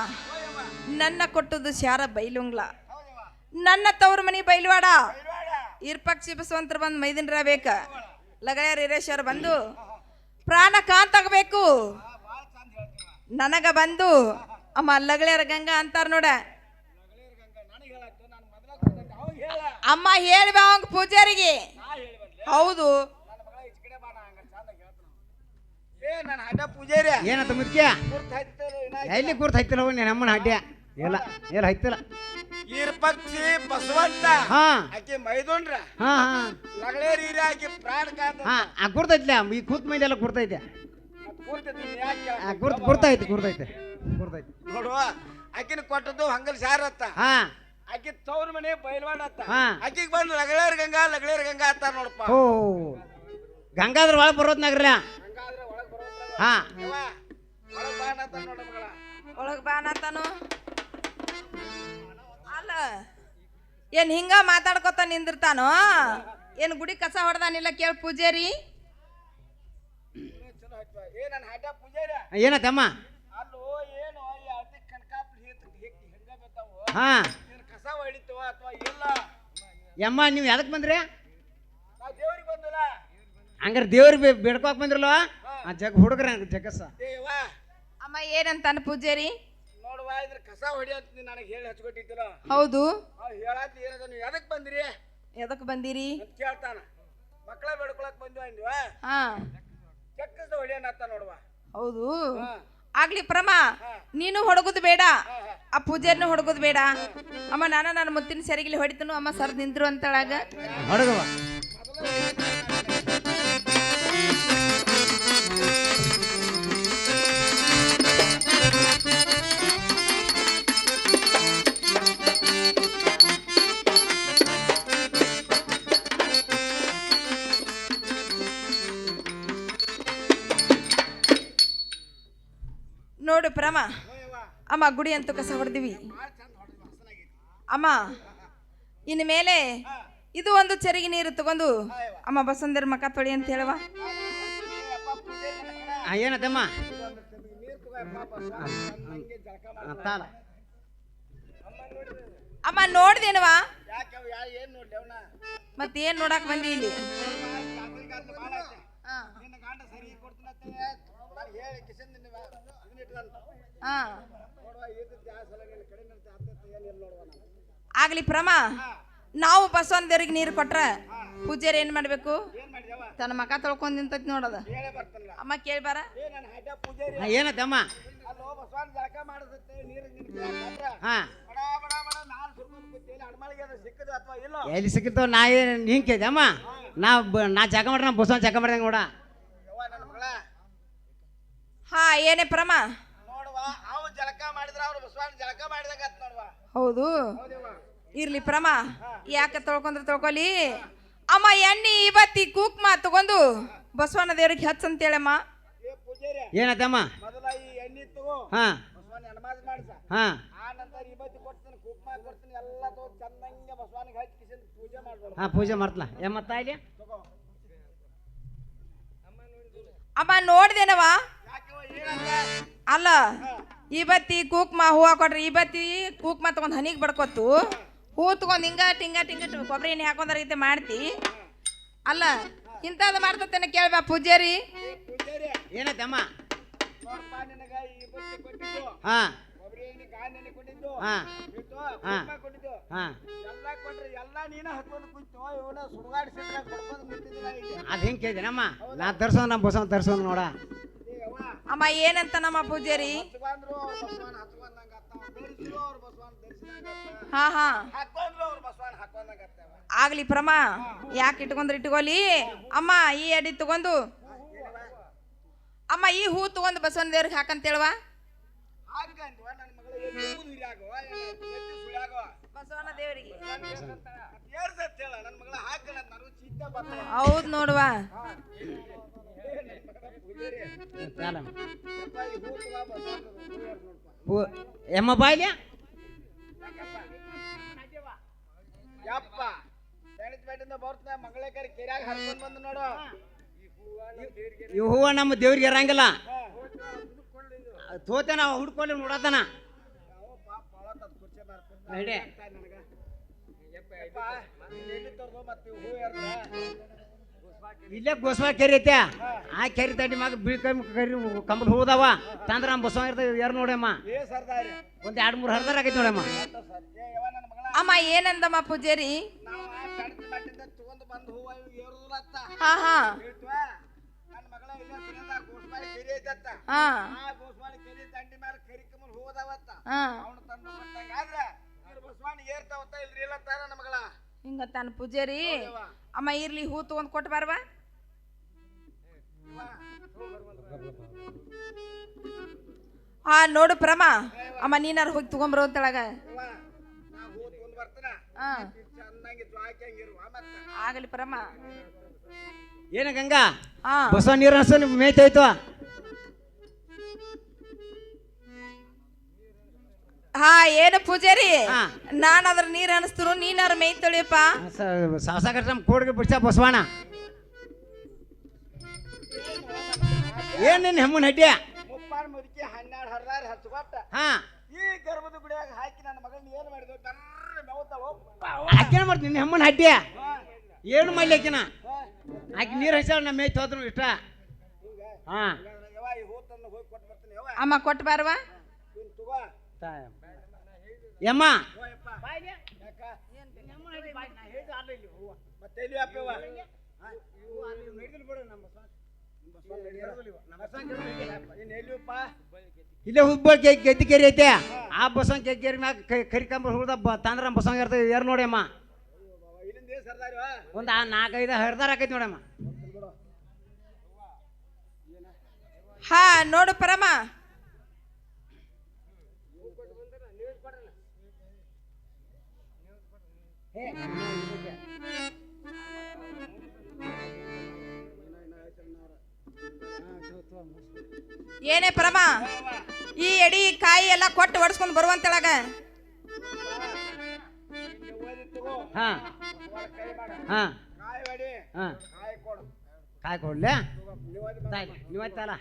ನನ್ನ ಕೊಟ್ಟದ್ದು ಶಾರ ಬೈಲುಂಗ್ಲ, ನನ್ನ ತವ್ರ ಮನಿ ಬೈಲ್ವಾಡ. ಇರ್ಪಕ್ಷಿ ಬಸವಂತರ ಬಂದು ಮೈದಿನರ ಬೇಕ, ಲಗಳ್ಯಾರ ಹಿರೇಶ್ವರ ಬಂದು ಪ್ರಾಣ ಕಾಂತಾಗಬೇಕು. ನನಗ ಬಂದು ಅಮ್ಮ ಲಗಳ್ಯಾರ ಗಂಗಾ ಅಂತಾರ ನೋಡ. ಅಮ್ಮ ಹೇಳಿ ಬಾ ಅವಂಗ ಪೂಜಾರಿಗೆ. ಹೌದು ಏನಂತ ಮುದ್ಕ್ಯ ಎಲ್ಲಿ ಕೂರ್ತ ಹೈತಿಲ್ಲ ನಮ್ಮನ ಹಡ್ಯ ಇಲ್ಲ ಎಲ್ಲ ಹೈತಿಲ್ಲ. ಪಕ್ಷಿ ಬಸವಂತ ಆಕೆ ಮೈದೋನ್ರ ಲಗಳೇರಿ ಆಕೆ ಪ್ರಾಣ ಗುರ್ತೈತ್ಲ ಈ ಕೂತ್ ಮೈಲಿ ಎಲ್ಲ ಗುರ್ತೈತೆ. ಗುರ್ತೈತೆ ಗುರ್ತೈತೆ ಗುರ್ತೈತೆ ನೋಡುವ. ಆಕಿನ ಕೊಟ್ಟದ್ದು ಹಂಗಲ್ ಶಾರತ್ತ, ಆಕಿ ತವ್ರ ಮನೆ ಬೈಲ್ವಾಡತ್ತ. ಆಕಿಗೆ ಬಂದು ಲಗಳೇರ್ ಗಂಗಾ ಅಂತಾರ ನೋಡಪ್ಪ. ಓ ಗಂಗಾದ್ರ ಒಳಗೆ ಬರೋದ್ ನಗರ. ಒಳಗ್ ಬಾನತಾನು ಅಲ್ಲ, ಏನ್ ಹಿಂಗ ಮಾತಾಡ್ಕೊತ ನಿಂದಿರ್ತಾನೋ ಏನ್ ಗುಡಿ ಕಸ ಹೊಡೆದಾನಿಲ್ಲ ಕೇಳ ಪೂಜಾರಿ. ಏನತ್ತಮ್ಮ? ಹಾ ಕಸ ಹೊಡಿತು ಅಥವಾ ಇಲ್ಲ ಯಮ್ಮ ನೀವು ಯಾವ್ದಕ್ ಬಂದ್ರಿ? ದೇವ್ರಿಗೆ ಬಂದಿಲ್ಲ ಹಂಗಾರೆ ದೇವ್ರಿಗೆ ಬೇಡ್ಕೋಕ್ ಬಂದ್ರಲ್ವ? ಜಗ್ ಹುಡುಗ್ರ ಜಗಸ್ಸ. ಅಮ್ಮ ಏನಂತಾನ ಪೂಜಾರಿ? ನೋಡುವ ಇದ್ರ ಕಸ ಹೊಡಿ ಅಂತ ನನಗೆ ಹೇಳಿ ಹಚ್ಕೊಟ್ಟಿದ್ದಿಲ್ಲ. ಹೌದು ಹೇಳತ್ ಏನದ ನೀವು ಎದಕ್ ಬಂದಿರಿ ಎದಕ್ ಬಂದಿರಿ ಅಂತ ಕೇಳ್ತಾನ. ಮಕ್ಕಳ ಬೇಡ್ಕೊಳಕ್ ಬಂದ್ವ ಅಂದ್ವ, ಹಾ ಚಕ್ಕಸ್ದ ಹೊಡಿಯನ್ ಅಂತ ನೋಡುವ. ಹೌದು ಆಗ್ಲಿ ಪ್ರಮ, ನೀನು ಹೊಡಗುದು ಬೇಡ, ಆ ಪೂಜಾರಿನೂ ಹೊಡಗುದು ಬೇಡ. ಅಮ್ಮ ನಾನು ನನ್ನ ಮುತ್ತಿನ ಸೆರಗಿಲಿ ಹೊಡಿತನು. ಅಮ್ಮ ಸರ್ ನಿಂದ್ರು ಅಂತಳಾಗ ಹೊಡಗವ. ನೋಡು ಪ್ರಮ, ಅಮ್ಮ ಗುಡಿ ಅಂತೂ ಕಸ ಹೊಡೆದಿವಿ. ಅಮ್ಮ ಇನ್ನು ಮೇಲೆ ಇದು ಒಂದು ಚೆರಿಗೆ ನೀರು ತಗೊಂಡು ಅಮ್ಮ ಬಸವಂದರ ಮಕ ತೊಳಿ ಅಂತ ಹೇಳುವ. ಏನತ್ತಮ್ಮ? ಅಮ್ಮ ನೋಡ್ದೇನವಾ? ಮತ್ತೇನ್ ನೋಡಕ್ ಬಂದಿ ಇಲ್ಲಿ? ಆಗ್ಲಿ ಪ್ರಮ, ನಾವು ಬಸವನ ದೇವ್ರಿಗೆ ನೀರು ಕೊಟ್ರ ಪೂಜಾರಿ ಏನ್ ಮಾಡ್ಬೇಕು? ತನ್ನ ಮಕ ತೊಳ್ಕೊಂಡ್ ನಿಂತೈತಿ ನೋಡದ. ಅಮ್ಮ ಕೇಳ್ಬಾರ. ಏನತ್ತಮ್ಮ? ಎಲ್ಲಿ ಸಿಕ್ಕಿರ್ತಾವ? ನಾ ಏನು ಹಿಂಗೆ ಅಮ್ಮ? ನಾ ಜಾಗ ಮಾಡ್ರಿ, ನಾ ಬಸವನ್ ಜಾಗ ಮಾಡ್ದಂಗ ನೋಡ. ಹಾ ಏನೇ ಪ್ರಮ? ಹೌದು ಇರ್ಲಿ ಪ್ರಮ, ಯಾಕೆ ತೊಳ್ಕೊಂಡ್ರೆ ತೊಳ್ಕೊಲಿ. ಅಮ್ಮ ಎಣ್ಣೆ ಇವತ್ತಿ ಕುಕ್ಮ ತಗೊಂಡು ಬಸವನ ದೇವ್ರಿಗೆ ಹಚ್ಚಂತೇಳಮ್ಮ. ಏನತ್ತಮ್ಮ? ಹಾ ಹಾ ಹಾ ಪೂಜೆ ಮಾಡ್ತಲ ಮತ್ತ ಇಲ್ಲಿ. ಅಮ್ಮ ನೋಡ್ದೇನವ? ಅಲ್ಲ ಇವತ್ತಿ ಕುಕ್ಮ ಹೂವು ಕೊಟ್ರಿ, ಇವತ್ತಿ ಕುಕ್ಮ ತಗೊಂಡ್ ಹನಿಗೆ ಬಡ್ಕೊತ್ತು, ಹೂ ತಗೊಂಡ್ ಹಿಂಗ ಟಿಂಗ ಟಿಂಗ ಕೊಬ್ಬರಿ ಎಣ್ಣೆ ಹಾಕೊಂಡ್ರ ಐತೆ ಮಾಡ್ತಿ. ಅಲ್ಲ ಇಂಥದ್ದು ಮಾಡ್ತೇನೆ ಕೇಳ್ಬಾ ಪೂಜಾರಿ. ಏನತ್ತಮ್ಮ? ಹಾ ಹಾ ಹಾ ಅದ್ ಹೆಂಗ್ ಕೇಳಿದೇನಮ್ಮ? ನಾ ತರ್ಸೋನ್ ನಮ್ಮ ಬಸವನ್ ತರ್ಸೋನ್ ನೋಡ. ಅಮ್ಮ ಏನಂತ ನಮ್ಮ ಪೂಜಾರಿ? ಹಾ ಹಾ ಆಗ್ಲಿ ಪ್ರಮ, ಯಾಕೆ ಇಟ್ಕೊಂಡ್ರೆ ಇಟ್ಕೋಲಿ. ಅಮ್ಮ ಈ ಎಡಿ ತಗೊಂಡು ಅಮ್ಮ ಈ ಹೂ ತಗೊಂಡು ಬಸವನ ದೇವ್ರಿಗೆ ಹಾಕಂತೇಳುವ. ಬಸವನ ದೇವರಿಗೆ ಹೌದು ನೋಡುವ. ಎಮ್ಮ ಬಾಯ್ಲಿ ಯಪ್ಪ ಬೆಟ್ಟಿಂದ ಬರ್ತ ಮಂಗಳೇಕರಿ ಕೆರ್ಯಾಗ ಹರ್ಕೊಂಡ್ ಬಂದು ನೋಡು ಈ ಹೂವ ನಮ್ಮ ದೇವ್ರಿಗೆ ಇರಂಗಿಲ್ಲ ತೋತೆ ನಾವು ಹುಡ್ಕೊಳ್ಳಿ ನೋಡತನ ಇಲ್ಲೇ ಗೋಸ್ವಾ ಕೆರಿ ಐತೆ ಆ ಕೆರಿ ತಡ್ಡಿ ಮಗ ಕರಿ ಕಂಬಲ್ ಹೂದವ ತಂದ್ರ ನಮ್ಮ ಬಸವ ಇರ್ತದೆ ಯಾರು ನೋಡಮ್ಮ ಒಂದ್ 2-3 ಹರ್ದಾರ ಆಗೈತಿ ನೋಡಮ್ಮ ಅಮ್ಮ ಏನಂದಮ್ಮ ಪೂಜಾರಿ ಹಾ ಹಾ ಹಿಂಗ ತಾನ ಪೂಜಾರಿ ಅಮ್ಮ ಇರ್ಲಿ ಹೂ ತಗೊಂಡ್ ಕೊಟ್ಟು ಬಾರ್ವಾ ಹಾ ನೋಡು ಪ್ರಮ ಅಮ್ಮ ನೀನಾರು ಹೋಗಿ ತಗೊಂಬರೋ ಅಂತಳಗ ಆಗಲಿ ಪ್ರಮ ಏನ ಗಂಗಾ ಬಸವ ನೀರು ಹಸ ಮೇಯ್ತಾಯ್ತು ಹಾ ಏನು ಪೂಜಾರಿ ನಾನ್ ಅದ್ರ ನೀರ್ ಅನಿಸ್ತರು ನೀನಾರ ಮೇಯ್ ತೊಳಿಯಪ್ಪ ಸಾವಸಾಗರ ನಮ್ ಕೋಡ್ಗೆ ಬಿಡ್ಸ ಬಸವಣ್ಣ ಏನ್ ನಿನ್ ಹೆಮ್ಮನ್ ಹಡ್ಡಿಯ ಹಾ ಈ ಗರ್ಭದ ಗುಡಿಯಾಗ ಹಾಕಿ ನನ್ನ ಮಗಳನ್ನ ಏನ್ ಮಾಡಿದ್ವಿ ಆಕಿನ ಮಾಡ್ತೀನಿ ನಿನ್ನ ಹೆಮ್ಮನ್ ಹಡ್ಡಿಯ ಏನು ಮಾಡ್ಲಿ ಆಕಿನ ಆಕಿ ನೀರ್ ಹಚ್ಚಾಳ ನಮ್ಮ ಮೇಯ್ತು ಹೋದ್ರು ಇಷ್ಟ ಹಾ ಅಮ್ಮ ಕೊಟ್ಟು ಬಾರವಾ ಯಮ್ಮ ಇಲ್ಲೇ ಹುಬ್ಬಳ್ಳಿ ಗೆದ್ದಿ ಕೆರಿ ಐತೆ ಆ ಬಸವನ್ ಕೆರಿ ಮ್ಯಾಗ ಕರಿಕಂಬ ಹುಡ್ದ ತಂದ್ರ ಬಸವಂಗ ಇರ್ತದೆ ಯಾರು ನೋಡಮ್ಮ ಒಂದ್ 4-5 ಹರ್ದಾರ ಆಕೈತಿ ನೋಡಮ್ಮ ಹಾ ನೋಡು ಪರಮ ಏನೇ ಪರಮ ಈ ಎಡಿ ಕಾಯಿ ಎಲ್ಲ ಕೊಟ್ಟು ಒಡ್ಸ್ಕೊಂಡ್ ಬರುವಂತಳಗ ಹಾ ಹಾ ಕಾಯಿ ಕೊಡ್ಲೆ ನೀವತ್ತಲ್ಲ